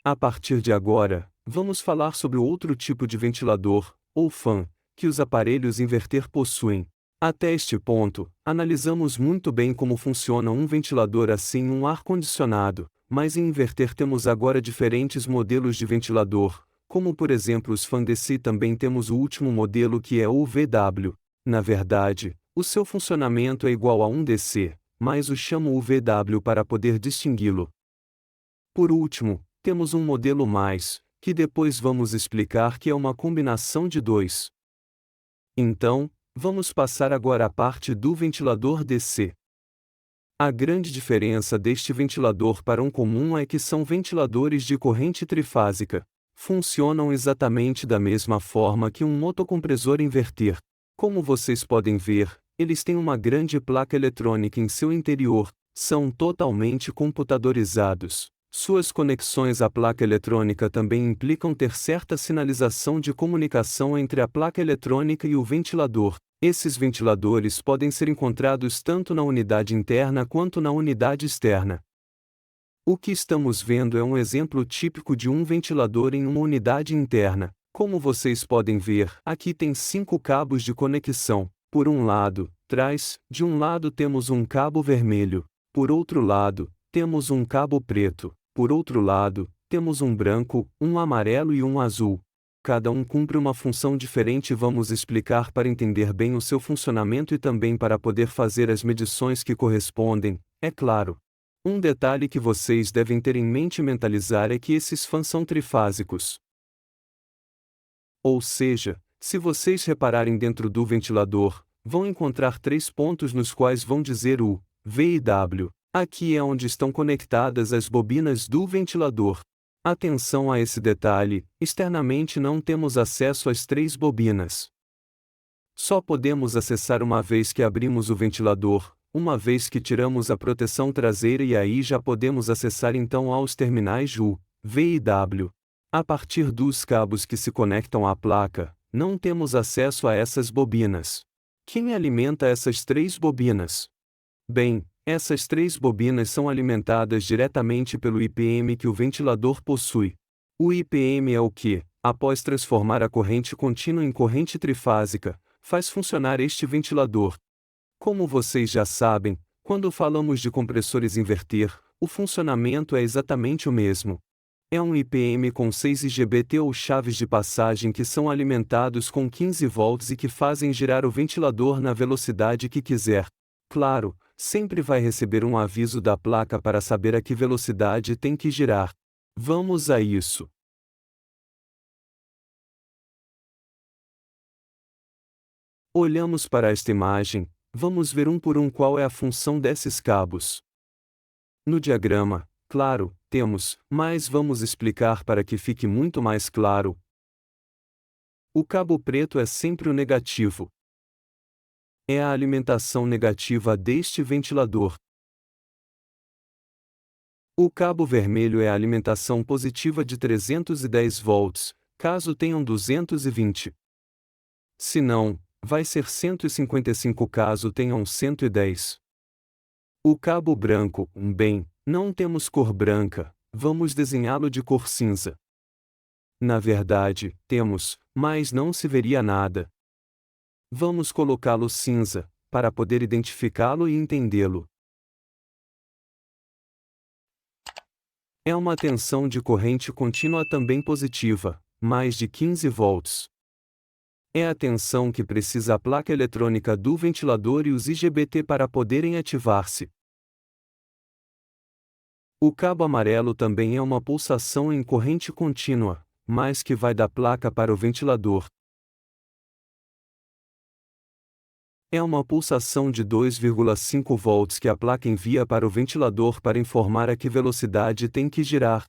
A partir de agora, vamos falar sobre o outro tipo de ventilador, ou fan, que os aparelhos inverter possuem. Até este ponto, analisamos muito bem como funciona um ventilador assim em um ar-condicionado, mas em inverter temos agora diferentes modelos de ventilador, como por exemplo os fan DC. Também temos o último modelo que é o VW. Na verdade, o seu funcionamento é igual a um DC, mas o chamo o VW para poder distingui-lo. Por último, temos um modelo mais, que depois vamos explicar que é uma combinação de dois. Então, vamos passar agora à parte do ventilador DC. A grande diferença deste ventilador para um comum é que são ventiladores de corrente trifásica. Funcionam exatamente da mesma forma que um motocompressor inverter. Como vocês podem ver, eles têm uma grande placa eletrônica em seu interior, são totalmente computadorizados. Suas conexões à placa eletrônica também implicam ter certa sinalização de comunicação entre a placa eletrônica e o ventilador. Esses ventiladores podem ser encontrados tanto na unidade interna quanto na unidade externa. O que estamos vendo é um exemplo típico de um ventilador em uma unidade interna. Como vocês podem ver, aqui tem 5 cabos de conexão. Por um lado, de um lado temos um cabo vermelho. Por outro lado, temos um cabo preto. Por outro lado, temos um branco, um amarelo e um azul. Cada um cumpre uma função diferente. Vamos explicar para entender bem o seu funcionamento e também para poder fazer as medições que correspondem, é claro. Um detalhe que vocês devem ter em mente e mentalizar é que esses fãs são trifásicos. Ou seja, se vocês repararem dentro do ventilador, vão encontrar 3 pontos nos quais vão dizer U, V e W. Aqui é onde estão conectadas as bobinas do ventilador. Atenção a esse detalhe: externamente não temos acesso às 3 bobinas. Só podemos acessar uma vez que abrimos o ventilador, uma vez que tiramos a proteção traseira, e aí já podemos acessar então aos terminais U, V e W. A partir dos cabos que se conectam à placa, não temos acesso a essas bobinas. Quem alimenta essas 3 bobinas? Bem, essas 3 bobinas são alimentadas diretamente pelo IPM que o ventilador possui. O IPM é o que, após transformar a corrente contínua em corrente trifásica, faz funcionar este ventilador. Como vocês já sabem, quando falamos de compressores inverter, o funcionamento é exatamente o mesmo. É um IPM com 6 IGBT ou chaves de passagem que são alimentados com 15 volts e que fazem girar o ventilador na velocidade que quiser. Claro, sempre vai receber um aviso da placa para saber a que velocidade tem que girar. Vamos a isso. Olhamos para esta imagem, vamos ver um por um qual é a função desses cabos. No diagrama, claro, temos, mas vamos explicar para que fique muito mais claro. O cabo preto é sempre o negativo. É a alimentação negativa deste ventilador. O cabo vermelho é a alimentação positiva de 310 volts, caso tenham 220. Se não, vai ser 155 caso tenham 110. O cabo branco, bem, não temos cor branca, vamos desenhá-lo de cor cinza. Na verdade, temos, mas não se veria nada. Vamos colocá-lo cinza, para poder identificá-lo e entendê-lo. É uma tensão de corrente contínua também positiva, mais de 15 volts. É a tensão que precisa a placa eletrônica do ventilador e os IGBT para poderem ativar-se. O cabo amarelo também é uma pulsação em corrente contínua, mas que vai da placa para o ventilador. É uma pulsação de 2,5 volts que a placa envia para o ventilador para informar a que velocidade tem que girar.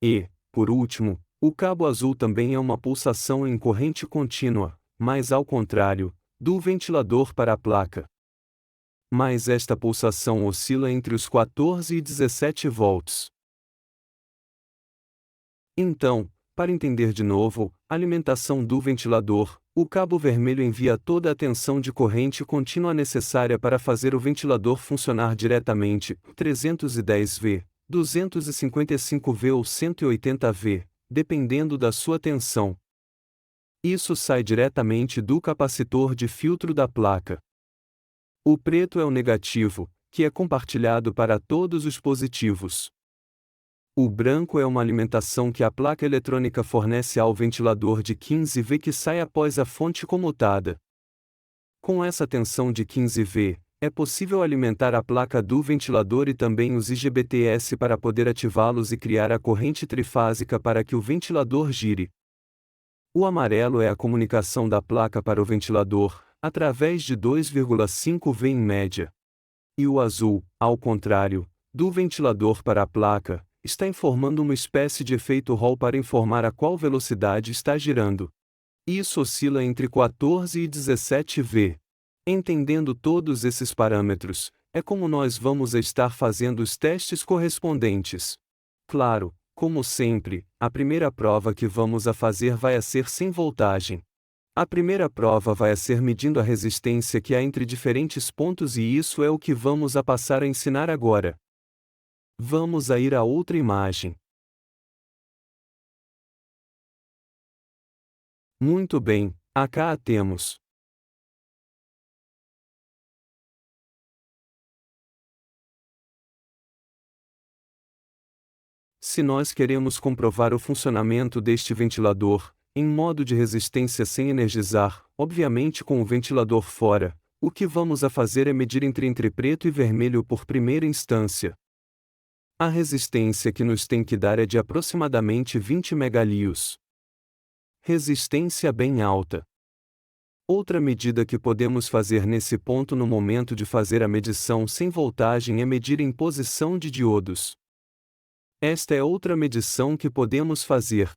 E, por último, o cabo azul também é uma pulsação em corrente contínua, mas ao contrário, do ventilador para a placa. Mas esta pulsação oscila entre os 14 e 17 volts. Então, para entender de novo, alimentação do ventilador, o cabo vermelho envia toda a tensão de corrente contínua necessária para fazer o ventilador funcionar diretamente, 310 V, 255V ou 180V, dependendo da sua tensão. Isso sai diretamente do capacitor de filtro da placa. O preto é o negativo, que é compartilhado para todos os positivos. O branco é uma alimentação que a placa eletrônica fornece ao ventilador de 15V que sai após a fonte comutada. Com essa tensão de 15V, é possível alimentar a placa do ventilador e também os IGBTs para poder ativá-los e criar a corrente trifásica para que o ventilador gire. O amarelo é a comunicação da placa para o ventilador, através de 2,5V em média. E o azul, ao contrário, do ventilador para a placa, está informando uma espécie de efeito Hall para informar a qual velocidade está girando. Isso oscila entre 14 e 17V. Entendendo todos esses parâmetros, é como nós vamos estar fazendo os testes correspondentes. Claro, como sempre, a primeira prova que vamos a fazer vai ser sem voltagem. A primeira prova vai ser medindo a resistência que há entre diferentes pontos e isso é o que vamos a passar a ensinar agora. Vamos a ir a outra imagem. Muito bem, acá a temos. Se nós queremos comprovar o funcionamento deste ventilador, em modo de resistência sem energizar, obviamente com o ventilador fora, o que vamos a fazer é medir entre preto e vermelho por primeira instância. A resistência que nos tem que dar é de aproximadamente 20 megalios. Resistência bem alta. Outra medida que podemos fazer nesse ponto no momento de fazer a medição sem voltagem é medir em posição de diodos. Esta é outra medição que podemos fazer.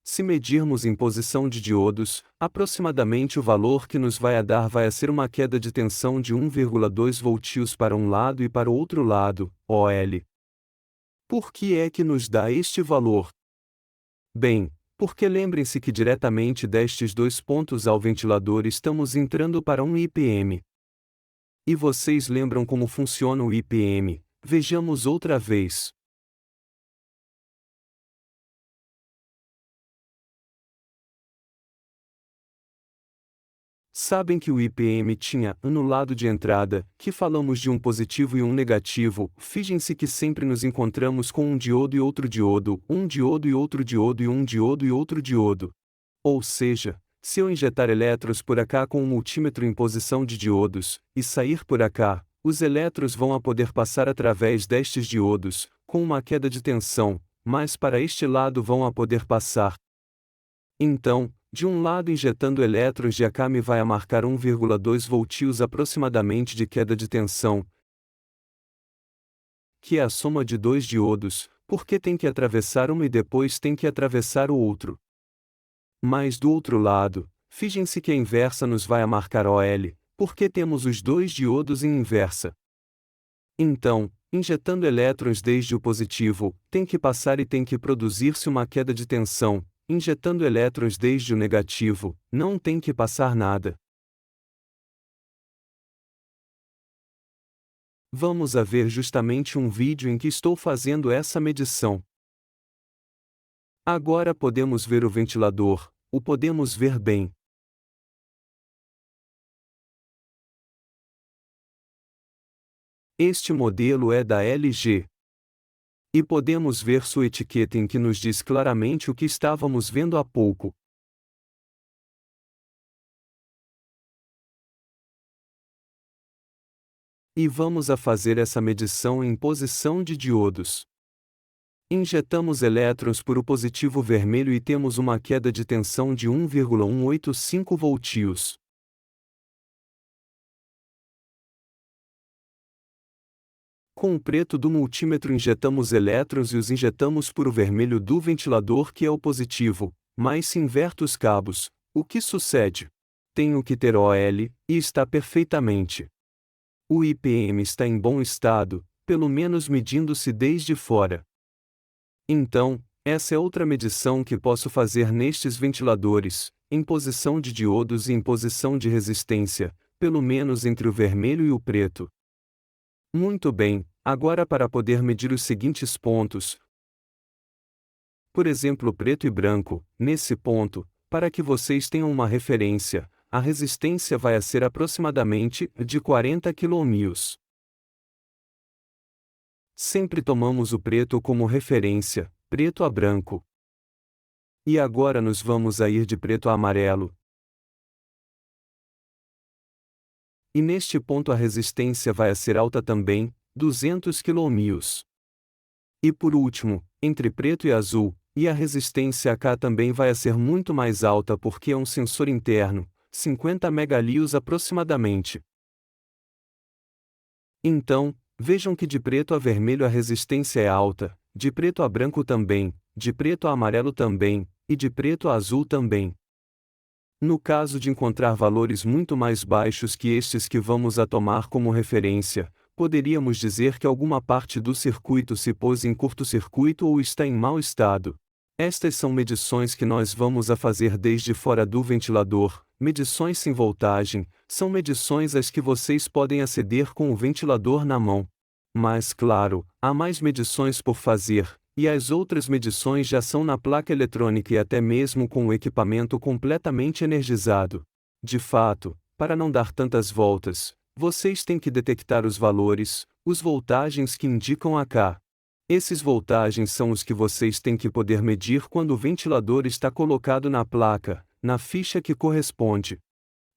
Se medirmos em posição de diodos, aproximadamente o valor que nos vai a dar vai a ser uma queda de tensão de 1,2 voltios para um lado e para o outro lado, OL. Por que é que nos dá este valor? Bem, porque lembrem-se que diretamente destes dois pontos ao ventilador estamos entrando para um IPM. E vocês lembram como funciona o IPM? Vejamos outra vez. Sabem que o IPM tinha no lado de entrada, que falamos de um positivo e um negativo, fingem-se que sempre nos encontramos com um diodo e outro diodo, um diodo e outro diodo e um diodo e outro diodo. Ou seja, se eu injetar elétrons por acá com um multímetro em posição de diodos, e sair por acá, os elétrons vão a poder passar através destes diodos, com uma queda de tensão, mas para este lado vão a poder passar. Então, de um lado injetando elétrons de acá me vai a marcar 1,2 voltios aproximadamente de queda de tensão, que é a soma de dois diodos, porque tem que atravessar um e depois tem que atravessar o outro. Mas do outro lado, fingem-se que a inversa nos vai a marcar OL, porque temos os dois diodos em inversa. Então, injetando elétrons desde o positivo, tem que passar e tem que produzir-se uma queda de tensão. Injetando elétrons desde o negativo, não tem que passar nada. Vamos a ver justamente um vídeo em que estou fazendo essa medição. Agora podemos ver o ventilador, o podemos ver bem. Este modelo é da LG. E podemos ver sua etiqueta em que nos diz claramente o que estávamos vendo há pouco. E vamos a fazer essa medição em posição de diodos. Injetamos elétrons por o positivo vermelho e temos uma queda de tensão de 1,185 voltios. Com o preto do multímetro injetamos elétrons e os injetamos por o vermelho do ventilador que é o positivo, mas se inverto os cabos, o que sucede? Tenho que ter OL, e está perfeitamente. O IPM está em bom estado, pelo menos medindo-se desde fora. Então, essa é outra medição que posso fazer nestes ventiladores, em posição de diodos e em posição de resistência, pelo menos entre o vermelho e o preto. Muito bem, Agora, para poder medir os seguintes pontos, por exemplo, preto e branco, nesse ponto, para que vocês tenham uma referência, a resistência vai a ser aproximadamente de 40 kΩ. Sempre tomamos o preto como referência, preto a branco. E agora nos vamos a ir de preto a amarelo. E neste ponto a resistência vai a ser alta também, 200 kΩ. E por último, entre preto e azul, e a resistência K também vai a ser muito mais alta porque é um sensor interno, 50 megalios aproximadamente. Então, vejam que de preto a vermelho a resistência é alta, de preto a branco também, de preto a amarelo também, e de preto a azul também. No caso de encontrar valores muito mais baixos que estes que vamos a tomar como referência, poderíamos dizer que alguma parte do circuito se pôs em curto-circuito ou está em mau estado. Estas são medições que nós vamos a fazer desde fora do ventilador, medições sem voltagem, são medições às que vocês podem aceder com o ventilador na mão. Mas claro, há mais medições por fazer, e as outras medições já são na placa eletrônica e até mesmo com o equipamento completamente energizado. De fato, para não dar tantas voltas, vocês têm que detectar os valores, os voltagens que indicam a K. Esses voltagens são os que vocês têm que poder medir quando o ventilador está colocado na placa, na ficha que corresponde.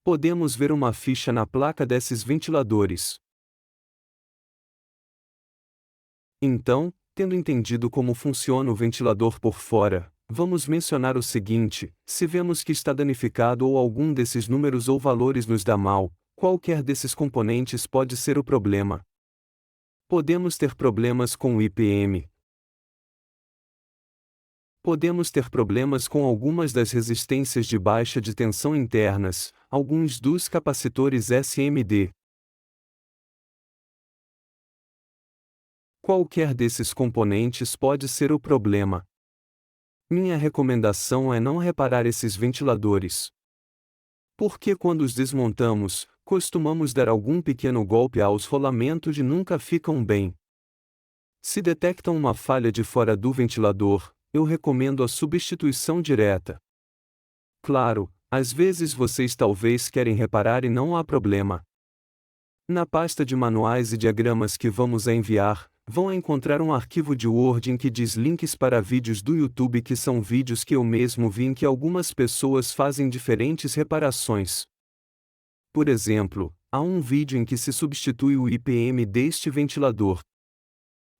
Podemos ver uma ficha na placa desses ventiladores. Então, tendo entendido como funciona o ventilador por fora, vamos mencionar o seguinte: se vemos que está danificado ou algum desses números ou valores nos dá mal, qualquer desses componentes pode ser o problema. Podemos ter problemas com o IPM. Podemos ter problemas com algumas das resistências de baixa de tensão internas, alguns dos capacitores SMD. Qualquer desses componentes pode ser o problema. Minha recomendação é não reparar esses ventiladores. Porque quando os desmontamos, costumamos dar algum pequeno golpe aos rolamentos e nunca ficam bem. Se detectam uma falha de fora do ventilador, eu recomendo a substituição direta. Claro, às vezes vocês talvez querem reparar e não há problema. Na pasta de manuais e diagramas que vamos a enviar, vão encontrar um arquivo de Word em que diz links para vídeos do YouTube que são vídeos que eu mesmo vi em que algumas pessoas fazem diferentes reparações. Por exemplo, há um vídeo em que se substitui o IPM deste ventilador.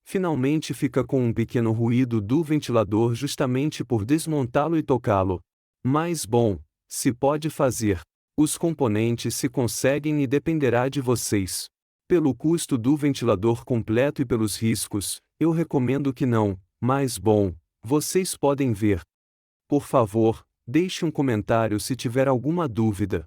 Finalmente fica com um pequeno ruído do ventilador justamente por desmontá-lo e tocá-lo. Mas bom, se pode fazer. Os componentes se conseguem e dependerá de vocês. Pelo custo do ventilador completo e pelos riscos, eu recomendo que não, mas bom, vocês podem ver. Por favor, deixe um comentário se tiver alguma dúvida.